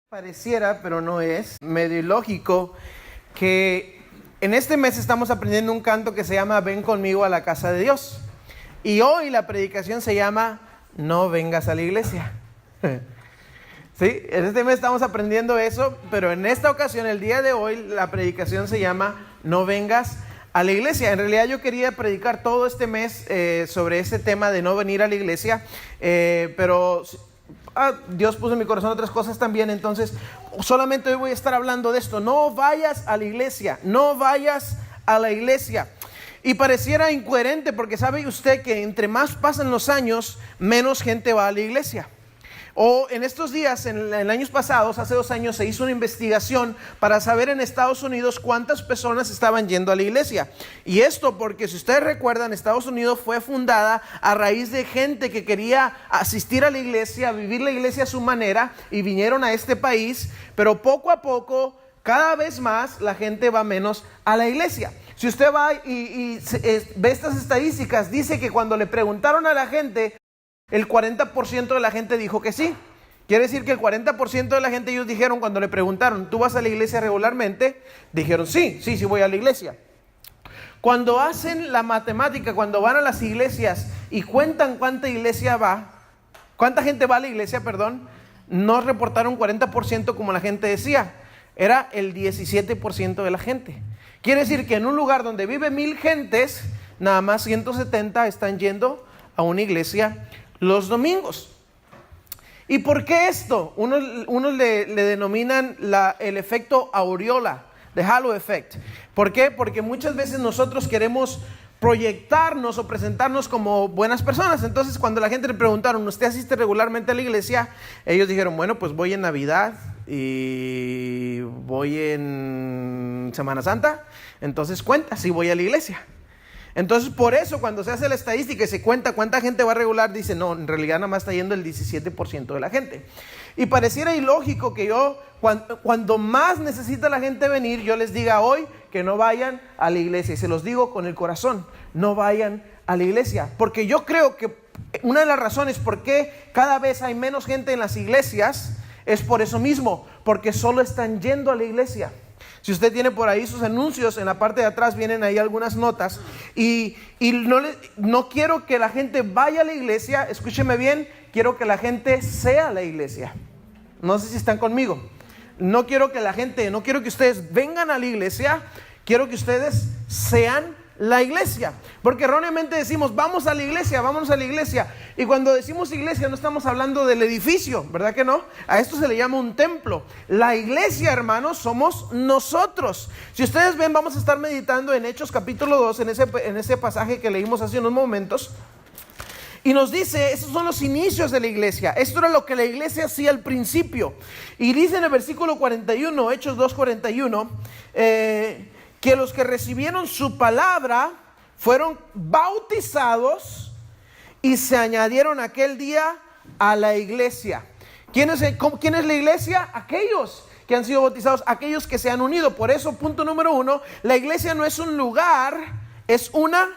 Pareciera, pero no es, medio ilógico que en este mes estamos aprendiendo un canto que se llama Ven conmigo a la casa de Dios. Y hoy la predicación se llama No vengas a la iglesia. Sí, en este mes estamos aprendiendo eso, pero en esta ocasión, el día de hoy, la predicación se llama No vengas a la iglesia. En realidad yo quería predicar todo este mes sobre ese tema de no venir a la iglesia, pero Dios puso en mi corazón otras cosas también, entonces solamente hoy voy a estar hablando de esto. No vayas a la iglesia, no vayas a la iglesia. Y pareciera incoherente porque sabe usted que entre más pasan los años, menos gente va a la iglesia. O en estos días, en años pasados, hace 2 años, se hizo una investigación para saber en Estados Unidos cuántas personas estaban yendo a la iglesia. Y esto porque, si ustedes recuerdan, Estados Unidos fue fundada a raíz de gente que quería asistir a la iglesia, vivir la iglesia a su manera, y vinieron a este país, pero poco a poco, cada vez más, la gente va menos a la iglesia. Si usted va y ve estas estadísticas, dice que cuando le preguntaron a la gente, el 40% de la gente dijo que sí. Quiere decir que el 40% de la gente, ellos dijeron cuando le preguntaron, ¿tú vas a la iglesia regularmente? Dijeron sí voy a la iglesia. Cuando hacen la matemática, cuando van a las iglesias y cuentan cuánta gente va a la iglesia, no reportaron 40% como la gente decía. Era el 17% de la gente. Quiere decir que en un lugar donde vive 1000 gentes, nada más 170 están yendo a una iglesia los domingos. ¿Y por qué esto? Unos le denominan el efecto aureola, the halo effect. ¿Por qué? Porque muchas veces nosotros queremos proyectarnos o presentarnos como buenas personas. Entonces, cuando la gente le preguntaron, ¿usted asiste regularmente a la iglesia? Ellos dijeron, bueno, pues voy en Navidad y voy en Semana Santa. Entonces cuenta si voy a la iglesia. Entonces, por eso, cuando se hace la estadística y se cuenta cuánta gente va regular, dice, no, en realidad nada más está yendo el 17% de la gente. Y pareciera ilógico que yo, cuando más necesita la gente venir, yo les diga hoy que no vayan a la iglesia. Y se los digo con el corazón, no vayan a la iglesia. Porque yo creo que una de las razones por qué cada vez hay menos gente en las iglesias es por eso mismo, porque solo están yendo a la iglesia. Si usted tiene por ahí sus anuncios, en la parte de atrás vienen ahí algunas notas. Y no quiero que la gente vaya a la iglesia, escúcheme bien, quiero que la gente sea la iglesia. No sé si están conmigo. No quiero que ustedes vengan a la iglesia, quiero que ustedes sean la iglesia. Porque erróneamente decimos, vámonos a la iglesia. Y cuando decimos iglesia no estamos hablando del edificio, ¿verdad que no? A esto se le llama un templo. La iglesia, hermanos, somos nosotros. Si ustedes ven, vamos a estar meditando en Hechos capítulo 2, en ese pasaje que leímos hace unos momentos. Y nos dice, esos son los inicios de la iglesia. Esto era lo que la iglesia hacía al principio. Y dice en el versículo 41, Hechos 2:41, que los que recibieron su palabra fueron bautizados y se añadieron aquel día a la iglesia. ¿Quién es la iglesia? Aquellos que han sido bautizados, aquellos que se han unido. Por eso, punto número 1, la iglesia no es un lugar, es una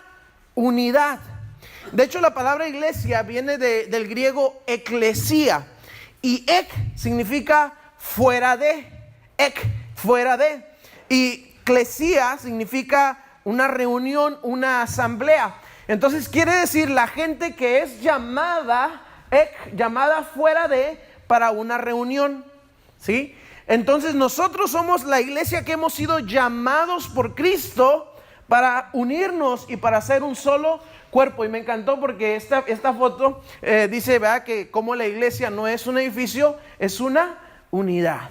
unidad. De hecho, la palabra iglesia viene del griego eclesía, y ek significa fuera de, y eclesía significa una reunión, una asamblea. Entonces quiere decir la gente que es llamada fuera de, para una reunión, ¿sí? Entonces nosotros somos la iglesia que hemos sido llamados por Cristo para unirnos y para ser un solo cuerpo. Y me encantó porque esta foto dice, ¿verdad?, que como la iglesia no es un edificio, es una unidad.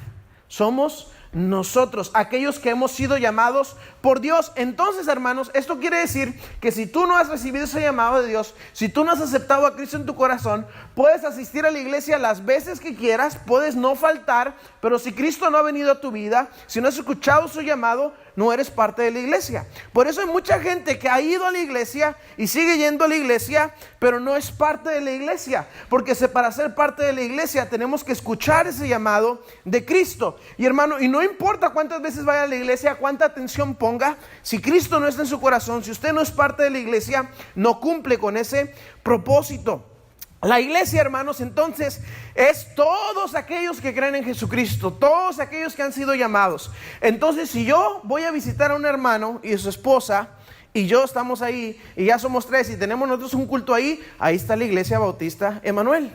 Somos nosotros, aquellos que hemos sido llamados por Dios. Entonces, hermanos, esto quiere decir que si tú no has recibido ese llamado de Dios, si tú no has aceptado a Cristo en tu corazón, puedes asistir a la iglesia las veces que quieras, puedes no faltar, pero si Cristo no ha venido a tu vida, si no has escuchado su llamado, no eres parte de la iglesia. Por eso hay mucha gente que ha ido a la iglesia y sigue yendo a la iglesia, pero no es parte de la iglesia, porque para ser parte de la iglesia tenemos que escuchar ese llamado de Cristo. Y hermano, y no importa cuántas veces vaya a la iglesia, cuánta atención ponga, si Cristo no está en su corazón, si usted no es parte de la iglesia, no cumple con ese propósito. La iglesia, hermanos, entonces es todos aquellos que creen en Jesucristo, todos aquellos que han sido llamados. Entonces, si yo voy a visitar a un hermano y su esposa, y yo estamos ahí, y ya somos 3, y tenemos nosotros un culto ahí, ahí está la iglesia bautista Emanuel.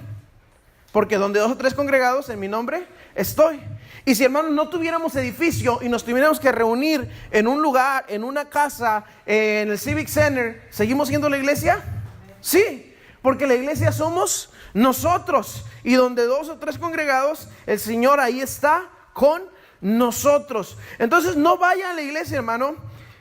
Porque donde 2 o 3 congregados en mi nombre, estoy. Y si, hermanos, no tuviéramos edificio y nos tuviéramos que reunir en un lugar, en una casa, en el Civic Center, ¿seguimos siendo la iglesia? Sí. Porque la iglesia somos nosotros. Y donde 2 o 3 congregados, el Señor ahí está con nosotros. Entonces no vaya a la iglesia, hermano,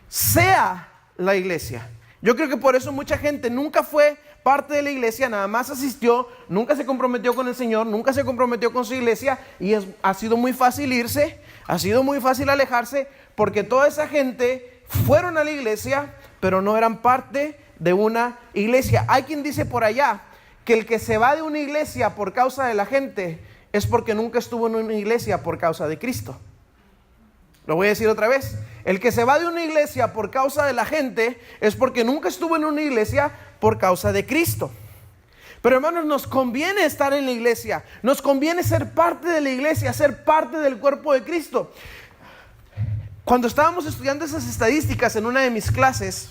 sea la iglesia. Yo creo que por eso mucha gente nunca fue parte de la iglesia, nada más asistió, nunca se comprometió con el Señor, nunca se comprometió con su iglesia. Y ha sido muy fácil irse, ha sido muy fácil alejarse, porque toda esa gente fueron a la iglesia, pero no eran parte de una iglesia. Hay quien dice por allá que el que se va de una iglesia por causa de la gente es porque nunca estuvo en una iglesia por causa de Cristo. Lo voy a decir otra vez. El que se va de una iglesia por causa de la gente es porque nunca estuvo en una iglesia por causa de Cristo. Pero, hermanos, nos conviene estar en la iglesia, nos conviene ser parte de la iglesia, ser parte del cuerpo de Cristo. Cuando estábamos estudiando esas estadísticas en una de mis clases,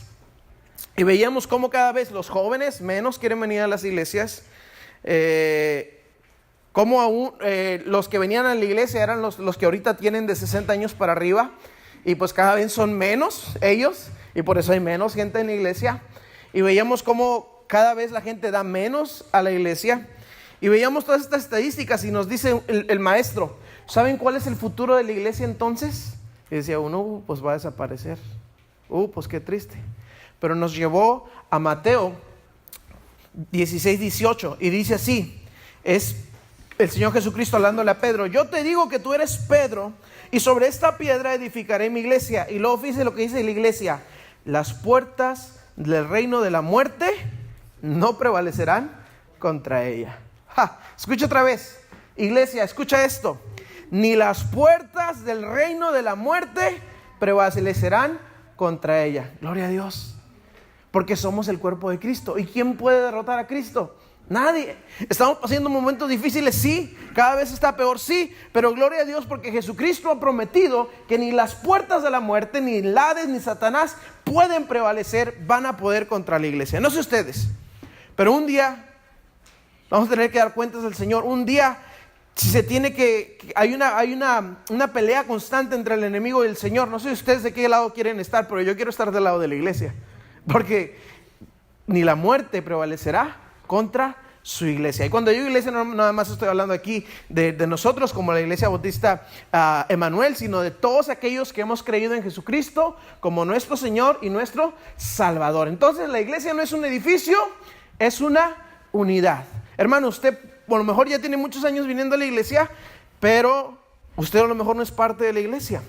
y veíamos cómo cada vez los jóvenes menos quieren venir a las iglesias, cómo aún los que venían a la iglesia eran los que ahorita tienen de 60 años para arriba, y pues cada vez son menos ellos, y por eso hay menos gente en la iglesia. Y veíamos cómo cada vez la gente da menos a la iglesia, y veíamos todas estas estadísticas, y nos dice el maestro, ¿saben cuál es el futuro de la iglesia entonces? Y decía uno, pues va a desaparecer. Pues qué triste. Pero nos llevó a Mateo 16:18 y dice así, es el Señor Jesucristo hablándole a Pedro: yo te digo que tú eres Pedro, y sobre esta piedra edificaré mi iglesia. Y luego fíjese lo que dice la iglesia: las puertas del reino de la muerte no prevalecerán contra ella. Escucha otra vez, iglesia, escucha esto: ni las puertas del reino de la muerte prevalecerán contra ella. Gloria a Dios. Porque somos el cuerpo de Cristo. ¿Y quién puede derrotar a Cristo? Nadie. Estamos pasando momentos difíciles, sí. Cada vez está peor, sí. Pero gloria a Dios, porque Jesucristo ha prometido que ni las puertas de la muerte, ni el Hades, ni Satanás pueden prevalecer, van a poder contra la iglesia. No sé ustedes, pero un día vamos a tener que dar cuentas al Señor. Un día, si se tiene hay una pelea constante entre el enemigo y el Señor. No sé ustedes de qué lado quieren estar, pero yo quiero estar del lado de la iglesia. Porque ni la muerte prevalecerá contra su iglesia. Y cuando digo iglesia, no nada más estoy hablando aquí de nosotros como la iglesia bautista Emanuel, sino de todos aquellos que hemos creído en Jesucristo como nuestro Señor y nuestro Salvador. Entonces la iglesia no es un edificio, es una unidad. Hermano, usted a lo mejor ya tiene muchos años viniendo a la iglesia, pero usted a lo mejor no es parte de la iglesia.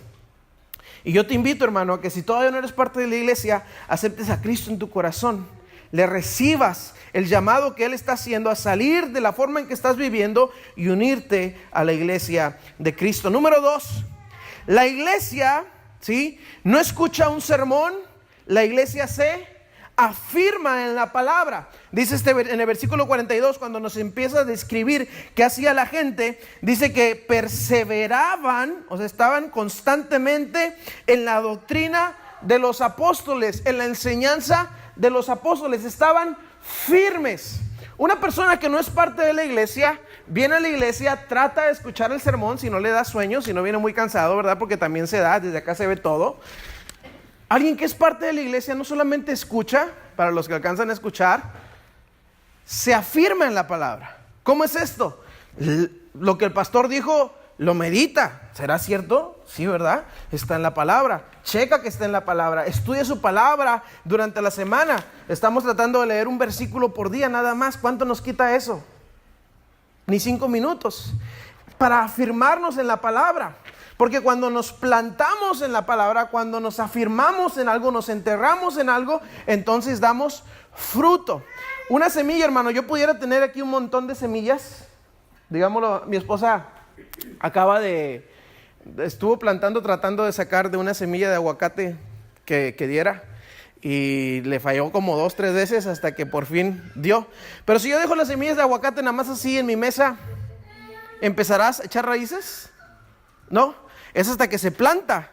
Y yo te invito, hermano, a que si todavía no eres parte de la iglesia, aceptes a Cristo en tu corazón, le recibas el llamado que Él está haciendo a salir de la forma en que estás viviendo y unirte a la iglesia de Cristo. Número 2, la iglesia, ¿sí?, no escucha un sermón, la iglesia se afirma en la palabra. Dice en el versículo 42, cuando nos empieza a describir qué hacía la gente, dice que perseveraban, o sea, estaban constantemente en la doctrina de los apóstoles, en la enseñanza de los apóstoles, estaban firmes. Una persona que no es parte de la iglesia, viene a la iglesia, trata de escuchar el sermón, si no le da sueño, si no viene muy cansado, ¿verdad? Porque también se da, desde acá se ve todo. Alguien que es parte de la iglesia no solamente escucha, para los que alcanzan a escuchar, se afirma en la palabra. ¿Cómo es esto? Lo que el pastor dijo, lo medita. ¿Será cierto? Sí, ¿verdad? Está en la palabra. Checa que está en la palabra. Estudia su palabra durante la semana. Estamos tratando de leer un versículo por día nada más. ¿Cuánto nos quita eso? Ni 5 minutos. Para afirmarnos en la palabra. Porque cuando nos plantamos en la palabra, cuando nos afirmamos en algo, nos enterramos en algo, entonces damos fruto. Una semilla, hermano, yo pudiera tener aquí un montón de semillas. Digámoslo, mi esposa estuvo plantando, tratando de sacar de una semilla de aguacate que diera. y le falló como 2, 3 veces hasta que por fin dio. Pero si yo dejo las semillas de aguacate nada más así en mi mesa, ¿empezarás a echar raíces? No, es hasta que se planta,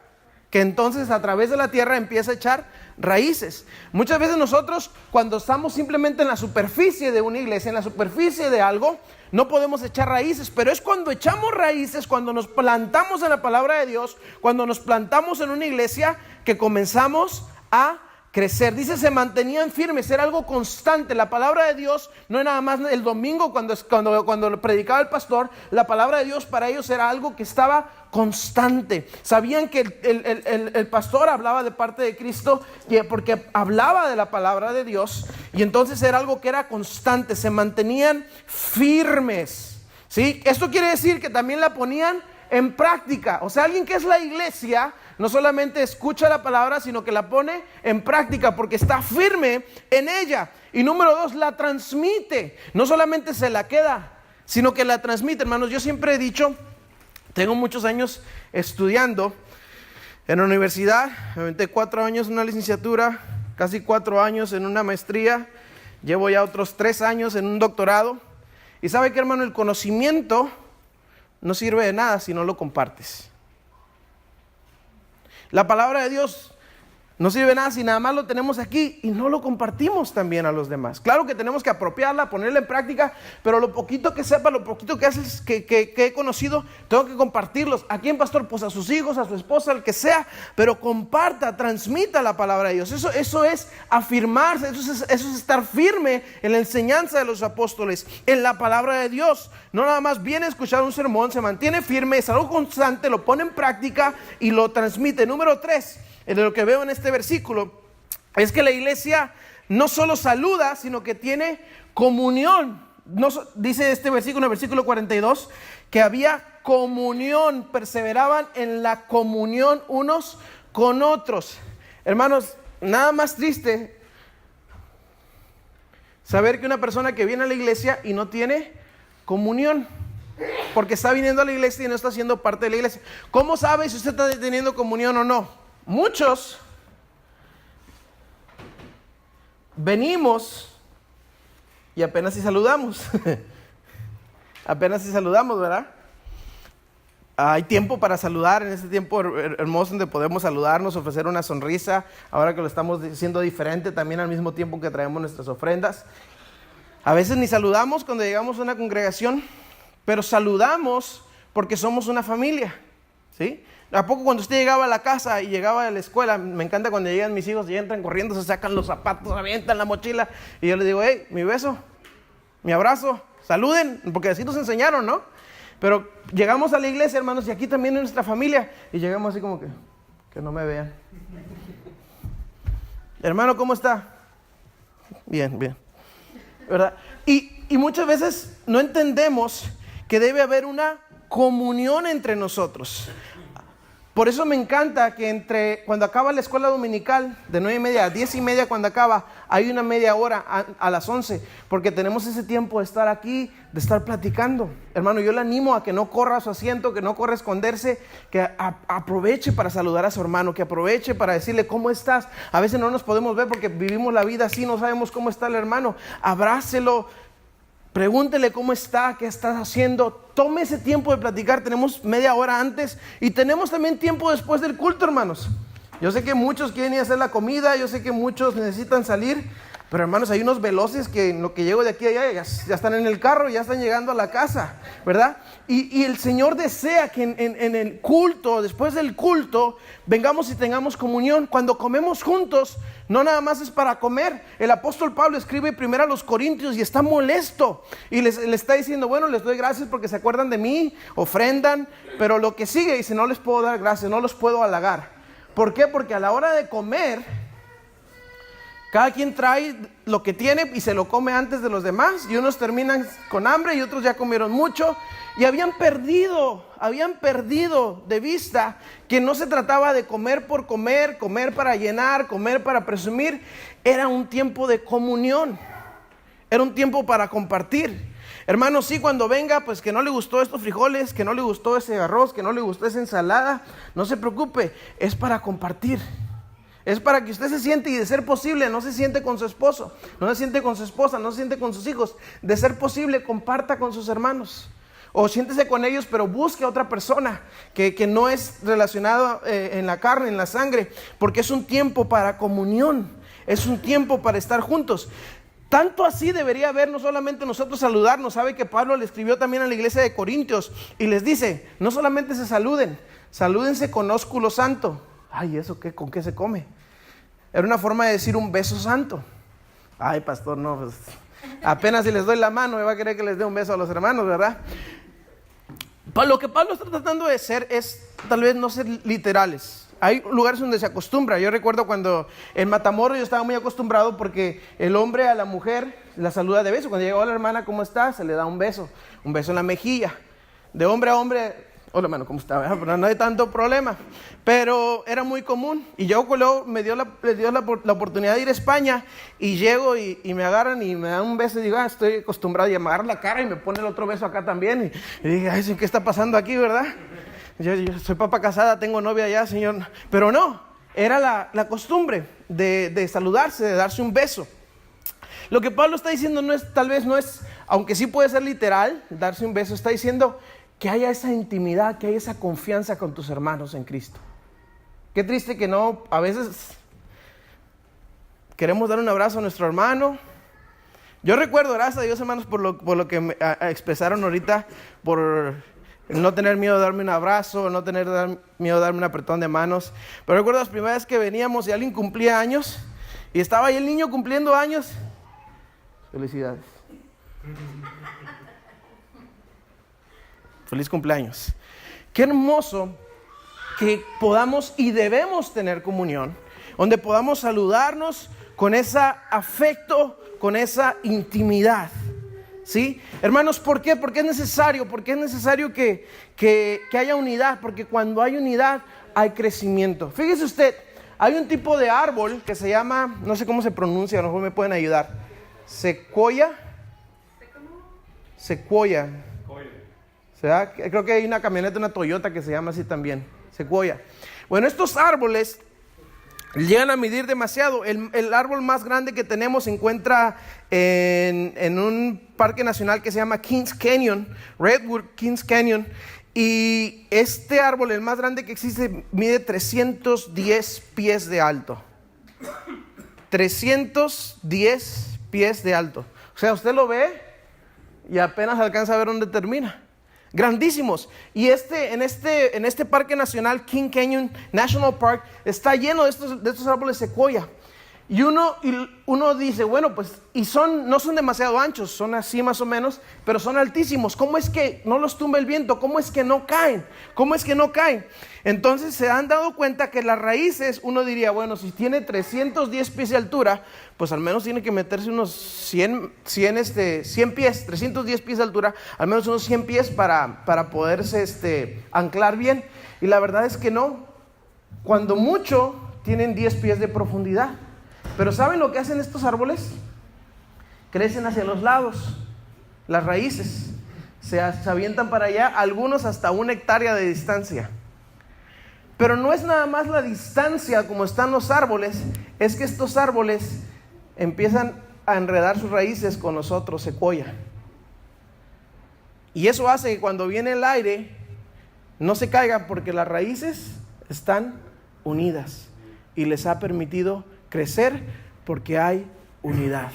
que entonces a través de la tierra empieza a echar raíces. Muchas veces nosotros, cuando estamos simplemente en la superficie de una iglesia, en la superficie de algo, no podemos echar raíces, pero es cuando echamos raíces, cuando nos plantamos en la palabra de Dios, cuando nos plantamos en una iglesia, que comenzamos a crecer. Dice, se mantenían firmes, era algo constante. La palabra de Dios no era nada más el domingo cuando predicaba el pastor. La palabra de Dios para ellos era algo que estaba constante. Sabían que el pastor hablaba de parte de Cristo porque hablaba de la palabra de Dios, y entonces era algo que era constante. Se mantenían firmes, ¿sí? Esto quiere decir que también la ponían en práctica. O sea, alguien que es la iglesia no solamente escucha la palabra, sino que la pone en práctica porque está firme en ella. Y número 2, la transmite. No solamente se la queda, sino que la transmite. Hermanos, yo siempre he dicho, tengo muchos años estudiando en la universidad. Me aventé 4 años en una licenciatura, casi 4 años en una maestría. Llevo ya otros 3 años en un doctorado. Y sabe que, hermano, el conocimiento no sirve de nada si no lo compartes. La palabra de Dios no sirve de nada si nada más lo tenemos aquí y no lo compartimos también a los demás. Claro que tenemos que apropiarla, ponerla en práctica, pero lo poquito que sepa, lo poquito que haces, que he conocido, tengo que compartirlos. ¿A quién, pastor? Pues a sus hijos, a su esposa, al que sea, pero comparta, transmita la palabra de Dios. Eso es afirmarse, eso es estar firme en la enseñanza de los apóstoles, en la palabra de Dios. No nada más viene a escuchar un sermón, se mantiene firme, es algo constante, lo pone en práctica y lo transmite. Número 3, de lo que veo en este versículo, es que la iglesia no solo saluda, sino que tiene comunión. Dice este versículo, en el versículo 42, que había comunión, perseveraban en la comunión unos con otros. Hermanos, nada más triste saber que una persona que viene a la iglesia y no tiene comunión, porque está viniendo a la iglesia y no está siendo parte de la iglesia. ¿Cómo sabe si usted está teniendo comunión o no? Muchos venimos y apenas si saludamos. Apenas si saludamos, ¿verdad? Hay tiempo para saludar, en este tiempo hermoso donde podemos saludarnos, ofrecer una sonrisa, ahora que lo estamos haciendo diferente, también al mismo tiempo que traemos nuestras ofrendas. A veces ni saludamos cuando llegamos a una congregación, pero saludamos porque somos una familia, ¿sí? ¿A poco cuando usted llegaba a la casa y llegaba a la escuela? Me encanta cuando llegan mis hijos y entran corriendo, se sacan los zapatos, avientan la mochila, y yo les digo, hey, mi beso, mi abrazo, saluden, porque así nos enseñaron, ¿no? Pero llegamos a la iglesia, hermanos, y aquí también en nuestra familia, y llegamos así como que no me vean. Hermano, ¿cómo está? Bien, bien, ¿verdad? Y muchas veces no entendemos que debe haber una comunión entre nosotros. Por eso me encanta que cuando acaba la escuela dominical, de 9:30 a 10:30 cuando acaba, hay una media hora a las 11, porque tenemos ese tiempo de estar aquí, de estar platicando. Hermano, yo le animo a que no corra a su asiento, que no corra a esconderse, que aproveche para saludar a su hermano, que aproveche para decirle cómo estás. A veces no nos podemos ver porque vivimos la vida así, no sabemos cómo está el hermano. Abrácelo. Pregúntele cómo está, qué estás haciendo. Tome ese tiempo de platicar. Tenemos media hora antes y tenemos también tiempo después del culto, hermanos. Yo sé que muchos quieren ir a hacer la comida, yo sé que muchos necesitan salir, pero hermanos, hay unos veloces que en lo que llego de aquí a allá ya están en el carro, ya están llegando a la casa, ¿verdad? Y el Señor desea que en el culto, después del culto, vengamos y tengamos comunión. Cuando comemos juntos, no nada más es para comer. El apóstol Pablo escribe primero a los Corintios y está molesto. Y les está diciendo, bueno, les doy gracias porque se acuerdan de mí, ofrendan. Pero lo que sigue, dice, no les puedo dar gracias, no los puedo halagar. ¿Por qué? Porque a la hora de comer, cada quien trae lo que tiene y se lo come antes de los demás. Y unos terminan con hambre y otros ya comieron mucho. Y habían perdido de vista que no se trataba de comer por comer, comer para llenar, comer para presumir. Era un tiempo de comunión, era un tiempo para compartir. Hermanos, sí, cuando venga, pues que no le gustó estos frijoles, que no le gustó ese arroz, que no le gustó esa ensalada, no se preocupe, es para compartir. Es para que usted se siente, y de ser posible, no se siente con su esposo, no se siente con su esposa, no se siente con sus hijos. De ser posible, comparta con sus hermanos. O siéntese con ellos, pero busque a otra persona que no es relacionada en la carne, en la sangre, porque es un tiempo para comunión, es un tiempo para estar juntos. Tanto así debería haber, no solamente nosotros saludarnos. Sabe que Pablo le escribió también a la iglesia de Corintios y les dice, no solamente se saluden, salúdense con ósculo santo. Ay, ¿eso qué? ¿Con qué se come? Era una forma de decir un beso santo. Ay, pastor, no, pues apenas si les doy la mano me va a querer que les dé un beso a los hermanos, ¿verdad? Lo que Pablo está tratando de hacer es tal vez no ser literales. Hay lugares donde se acostumbra. Yo recuerdo cuando en Matamoros yo estaba muy acostumbrado porque el hombre a la mujer la saluda de beso. Cuando llegó la hermana, ¿cómo está? Se le da un beso en la mejilla. De hombre a hombre, hola hermano, ¿cómo está? Pero no hay tanto problema. Pero era muy común. Y yo luego me dio la oportunidad de ir a España y llego y me agarran y me dan un beso y digo, estoy acostumbrado. Y me agarran la cara y me pone el otro beso acá también. Y dije, ay, ¿qué está pasando aquí, verdad? Yo soy papa casada, tengo novia ya, Señor. Pero no, era la costumbre de saludarse, de darse un beso. Lo que Pablo está diciendo tal vez no es, aunque sí puede ser literal, darse un beso. Está diciendo que haya esa intimidad, que haya esa confianza con tus hermanos en Cristo. Qué triste que no, a veces queremos dar un abrazo a nuestro hermano. Yo recuerdo, gracias a Dios, hermanos, por lo que me expresaron ahorita, por no tener miedo de darme un abrazo, no tener miedo de darme un apretón de manos. Pero recuerdo las primeras veces que veníamos y alguien cumplía años y estaba ahí el niño cumpliendo años. Felicidades. Feliz cumpleaños. Qué hermoso que podamos y debemos tener comunión, donde podamos saludarnos con ese afecto, con esa intimidad. ¿Sí? Hermanos, ¿por qué? Porque es necesario. Porque es necesario que haya unidad. Porque cuando hay unidad hay crecimiento. Fíjese usted, hay un tipo de árbol que se llama, no sé cómo se pronuncia, a lo mejor me pueden ayudar. Secuoya. ¿Verdad? Creo que hay una camioneta, una Toyota que se llama así también, secuoya. Bueno, estos árboles llegan a medir demasiado. El árbol más grande que tenemos se encuentra en un parque nacional que se llama Kings Canyon, Redwood Kings Canyon. Y este árbol, el más grande que existe, mide 310 pies de alto. 310 pies de alto. O sea, usted lo ve y apenas alcanza a ver dónde termina. Grandísimos. Y en este parque nacional, King Canyon National Park, está lleno de estos árboles secuoya. Y uno dice, bueno, pues, no son demasiado anchos, son así más o menos, pero son altísimos. ¿Cómo es que no los tumba el viento? ¿Cómo es que no caen? Entonces se han dado cuenta que las raíces, uno diría, bueno, si tiene 310 pies de altura, pues al menos tiene que meterse unos 100 pies, 310 pies de altura, al menos unos 100 pies para poderse anclar bien. Y la verdad es que no. Cuando mucho, tienen 10 pies de profundidad. Pero ¿saben lo que hacen estos árboles? Crecen hacia los lados, las raíces se avientan para allá, algunos hasta 1 hectárea de distancia. Pero no es nada más la distancia como están los árboles, es que estos árboles empiezan a enredar sus raíces con los otros secuoya. Y eso hace que cuando viene el aire no se caigan, porque las raíces están unidas y les ha permitido crecer porque hay unidad.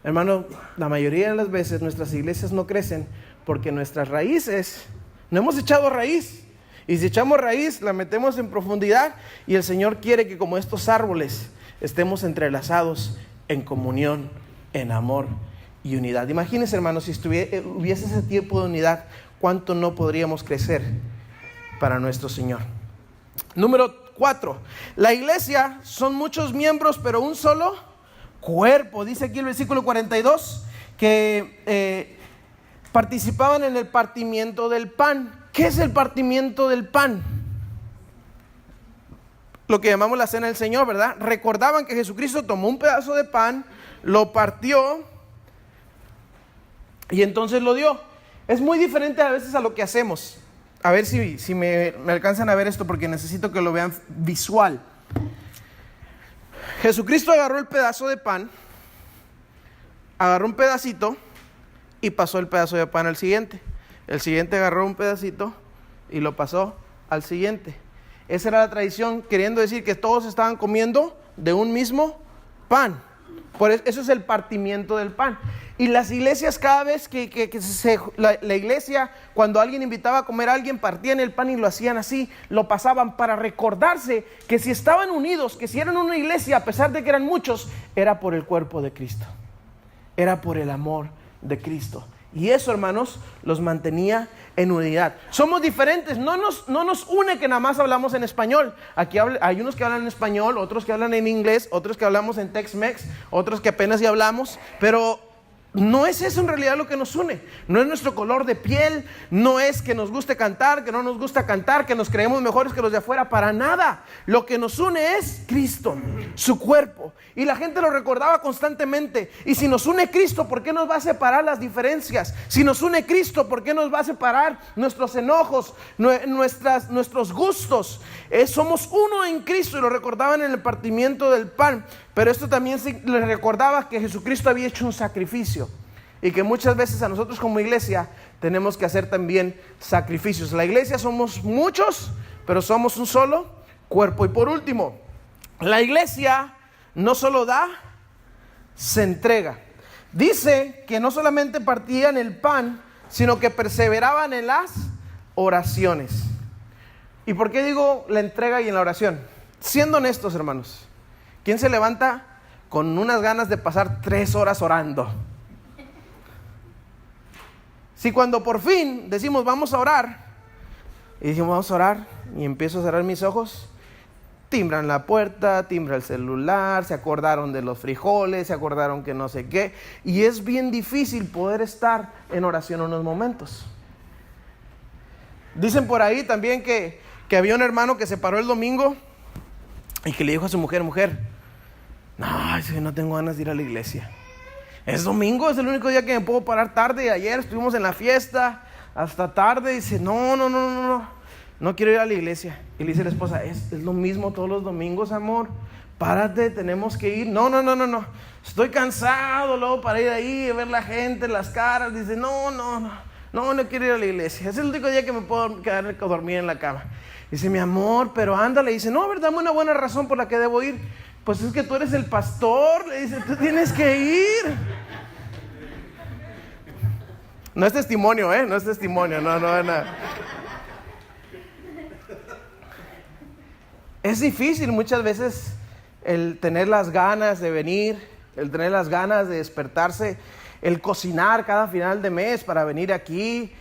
Hermano, la mayoría de las veces nuestras iglesias no crecen porque nuestras raíces, no hemos echado raíz. Y si echamos raíz, la metemos en profundidad, y el Señor quiere que, como estos árboles, estemos entrelazados en comunión, en amor y unidad. Imagínense, hermanos, si hubiese ese tipo de unidad, cuánto no podríamos crecer para nuestro Señor. Número 4, la iglesia son muchos miembros, pero un solo cuerpo. Dice aquí el versículo 42 que participaban en el partimiento del pan. ¿Qué es el partimiento del pan? Lo que llamamos la cena del Señor, ¿verdad? Recordaban que Jesucristo tomó un pedazo de pan, lo partió y entonces lo dio. Es muy diferente a veces a lo que hacemos. A ver si me alcanzan a ver esto, porque necesito que lo vean visual. Jesucristo agarró el pedazo de pan, agarró un pedacito y pasó el pedazo de pan al siguiente. El siguiente agarró un pedacito y lo pasó al siguiente. Esa era la tradición, queriendo decir que todos estaban comiendo de un mismo pan. Por eso es el partimiento del pan. Y las iglesias, cada vez la iglesia, cuando alguien invitaba a comer a alguien, partían el pan y lo hacían así, lo pasaban para recordarse que si estaban unidos, que si eran una iglesia, a pesar de que eran muchos, era por el cuerpo de Cristo, era por el amor de Cristo. Y eso, hermanos, los mantenía en unidad. Somos diferentes, no nos une que nada más hablamos en español. Aquí hay unos que hablan en español, otros que hablan en inglés, otros que hablamos en Tex-Mex, otros que apenas ya hablamos, pero no es eso en realidad lo que nos une. No es nuestro color de piel, no es que nos guste cantar, que no nos gusta cantar, que nos creemos mejores que los de afuera, para nada. Lo que nos une es Cristo, su cuerpo. Y la gente lo recordaba constantemente. Y si nos une Cristo, ¿por qué nos va a separar las diferencias? Si nos une Cristo, ¿por qué nos va a separar nuestros enojos, nuestros gustos? Somos uno en Cristo, y lo recordaban en el partimiento del pan. Pero esto también les recordaba que Jesucristo había hecho un sacrificio, y que muchas veces a nosotros como iglesia tenemos que hacer también sacrificios. La iglesia somos muchos, pero somos un solo cuerpo. Y por último, la iglesia no solo da, se entrega. Dice que no solamente partían el pan, sino que perseveraban en las oraciones. ¿Y por qué digo la entrega y en la oración? Siendo honestos, hermanos, ¿quién se levanta con unas ganas de pasar 3 horas orando? Si cuando por fin decimos vamos a orar, y decimos vamos a orar, y empiezo a cerrar mis ojos, timbran la puerta, timbra el celular, se acordaron de los frijoles, se acordaron que no sé qué, y es bien difícil poder estar en oración unos momentos. Dicen por ahí también que había un hermano que se paró el domingo y que le dijo a su mujer, no, es que no tengo ganas de ir a la iglesia. Es domingo, es el único día que me puedo parar tarde. Ayer estuvimos en la fiesta hasta tarde. Y dice, no quiero ir a la iglesia. Y le dice la esposa, es lo mismo todos los domingos, amor. Párate, tenemos que ir. No. Estoy cansado luego para ir ahí, ver la gente, las caras. Dice, no quiero ir a la iglesia. Es el único día que me puedo quedar a dormir en la cama. Dice, mi amor, pero ándale. Dice, no, a ver, dame una buena razón por la que debo ir. Pues es que tú eres el pastor. Le dice, tú tienes que ir. No es testimonio, no es testimonio, no. Es difícil muchas veces el tener las ganas de venir, el tener las ganas de despertarse, el cocinar cada final de mes para venir aquí,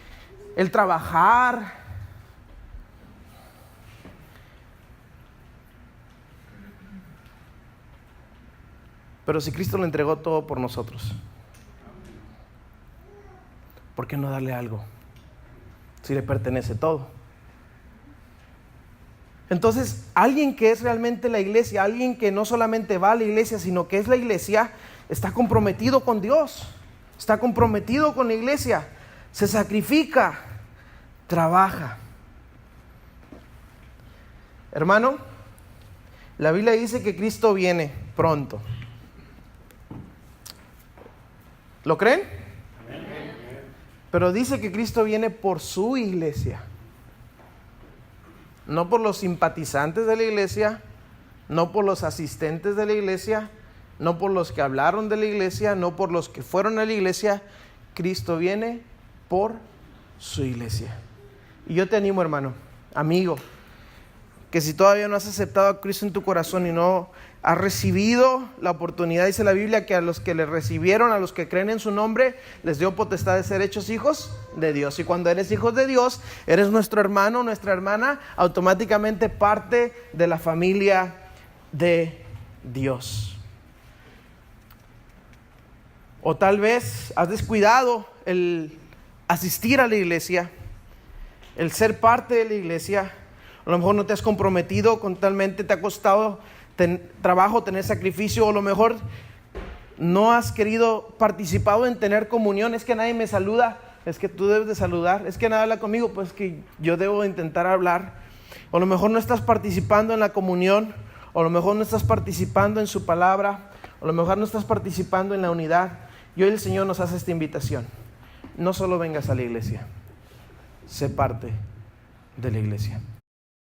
el trabajar. Pero si Cristo lo entregó todo por nosotros, ¿por qué no darle algo? Si le pertenece todo. Entonces, alguien que es realmente la iglesia, alguien que no solamente va a la iglesia, sino que es la iglesia, está comprometido con Dios, está comprometido con la iglesia, se sacrifica, trabaja. Hermano, la Biblia dice que Cristo viene pronto. ¿Lo creen? Pero dice que Cristo viene por su iglesia. No por los simpatizantes de la iglesia, no por los asistentes de la iglesia, no por los que hablaron de la iglesia, no por los que fueron a la iglesia. Cristo viene por su iglesia. Y yo te animo, hermano, amigo, que si todavía no has aceptado a Cristo en tu corazón y no has recibido la oportunidad, dice la Biblia, que a los que le recibieron, a los que creen en su nombre, les dio potestad de ser hechos hijos de Dios. Y cuando eres hijos de Dios, eres nuestro hermano, nuestra hermana, automáticamente parte de la familia de Dios. O tal vez has descuidado el asistir a la iglesia, el ser parte de la iglesia. A lo mejor no te has comprometido totalmente, te ha costado trabajo tener sacrificio, o a lo mejor no has querido participar en tener comunión. Es que nadie me saluda, es que tú debes de saludar. Es que nadie habla conmigo, pues que yo debo intentar hablar. O a lo mejor no estás participando en la comunión, o a lo mejor no estás participando en su palabra, o a lo mejor no estás participando en la unidad. Y hoy el Señor nos hace esta invitación. No solo vengas a la iglesia, sé parte de la iglesia.